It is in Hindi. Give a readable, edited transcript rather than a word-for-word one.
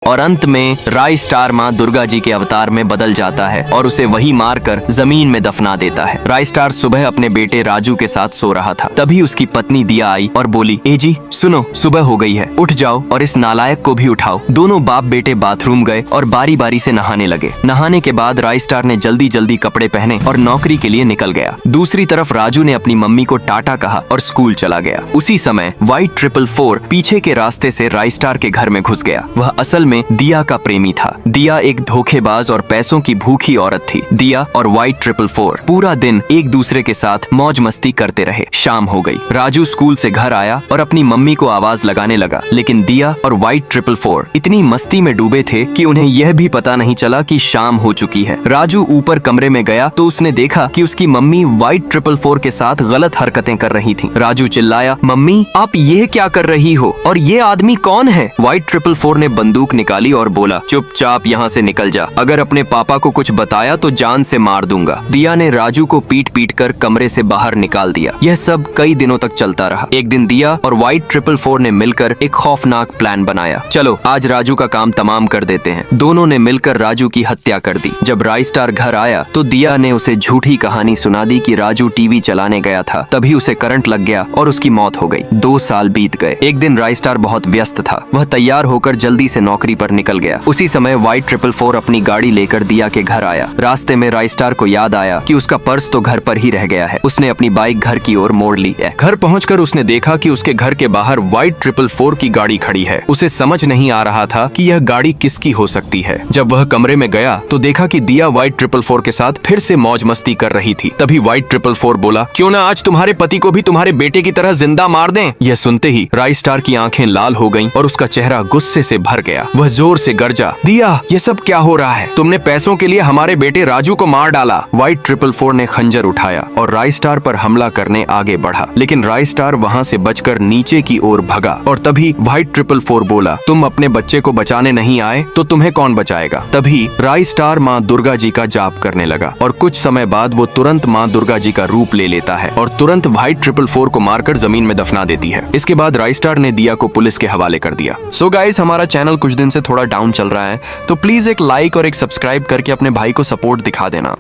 और अंत में राई स्टार माँ दुर्गा जी के अवतार में बदल जाता है और उसे वही मारकर जमीन में दफना देता है। राई स्टार सुबह अपने बेटे राजू के साथ सो रहा था, तभी उसकी पत्नी दिया आई और बोली, ए जी सुनो, सुबह हो गई है, उठ जाओ और इस नालायक को भी उठाओ। दोनों बाप बेटे बाथरूम गए और बारी बारी से नहाने लगे। नहाने के बाद राई स्टार ने जल्दी जल्दी कपड़े पहने और नौकरी के लिए निकल गया। दूसरी तरफ राजू ने अपनी मम्मी को टाटा कहा और स्कूल चला गया। उसी समय व्हाइट 444 पीछे के रास्ते से राई स्टार के घर में घुस गया। वह असल में दिया का प्रेमी था। दिया एक धोखेबाज और पैसों की भूखी औरत थी। दिया और व्हाइट 444 पूरा दिन एक दूसरे के साथ मौज मस्ती करते रहे। शाम हो गई। राजू स्कूल से घर आया और अपनी मम्मी को आवाज लगाने लगा, लेकिन दिया और व्हाइट 444 इतनी मस्ती में डूबे थे कि उन्हें यह भी पता नहीं चला कि शाम हो चुकी है। राजू ऊपर कमरे में गया तो उसने देखा कि उसकी मम्मी व्हाइट 444 के साथ गलत हरकतें कर रही थी। राजू चिल्लाया, मम्मी आप ये क्या कर रही हो और ये आदमी कौन है? व्हाइट 444 ने बंदूक निकाली और बोला, चुपचाप यहाँ से निकल जा, अगर अपने पापा को कुछ बताया तो जान से मार दूंगा। दिया ने राजू को पीट पीट कर कमरे से बाहर निकाल दिया। यह सब कई दिनों तक चलता रहा। एक दिन दिया और व्हाइट 444 ने मिलकर एक खौफनाक प्लान बनाया। चलो आज राजू का काम तमाम कर देते हैं। दोनों ने मिलकर राजू की हत्या कर दी। जब राई स्टार घर आया तो दिया ने उसे झूठी कहानी सुना दी कि राजू टीवी चलाने गया था, तभी उसे करंट लग गया और उसकी मौत हो गई। 2 साल बीत गए। एक दिन राई स्टार बहुत व्यस्त था। वह तैयार होकर जल्दी से नौकरी पर निकल गया। उसी समय व्हाइट 444 अपनी गाड़ी लेकर दिया के घर आया। रास्ते में राई स्टार को याद आया कि उसका पर्स तो घर पर ही रह गया है। उसने अपनी बाइक घर की ओर मोड़ ली है। घर पहुंचकर उसने देखा कि उसके घर के बाहर व्हाइट 444 की गाड़ी खड़ी है। उसे समझ नहीं आ रहा था कि यह गाड़ी किसकी हो सकती है। जब वह कमरे में गया तो देखा कि दिया व्हाइट 444 के साथ फिर से मौज मस्ती कर रही थी। तभी व्हाइट 444 बोला, क्यों ना आज तुम्हारे पति को भी तुम्हारे बेटे की तरह जिंदा मार दें। यह सुनते ही राई स्टार की आंखें लाल हो गईं और उसका चेहरा गुस्से से भर गया। वह जोर से गरजा, दिया ये सब क्या हो रहा है? तुमने पैसों के लिए हमारे बेटे राजू को मार डाला। व्हाइट 444 ने खंजर उठाया और राई स्टार पर हमला करने आगे बढ़ा, लेकिन राई स्टार वहाँ से बचकर नीचे की ओर भगा। और तभी व्हाइट 444 बोला, तुम अपने बच्चे को बचाने नहीं आए तो तुम्हें कौन बचाएगा? तभी राई स्टार माँ दुर्गा जी का जाप करने लगा और कुछ समय बाद वो तुरंत माँ दुर्गा जी का रूप ले लेता है और तुरंत व्हाइट 444 को मारकर जमीन में दफना देती है। इसके बाद राई स्टार ने दिया को पुलिस के हवाले कर दिया। सो गाइस, हमारा चैनल कुछ दिन से थोड़ा डाउन चल रहा है, तो प्लीज एक लाइक और एक सब्सक्राइब करके अपने भाई को सपोर्ट दिखा देना।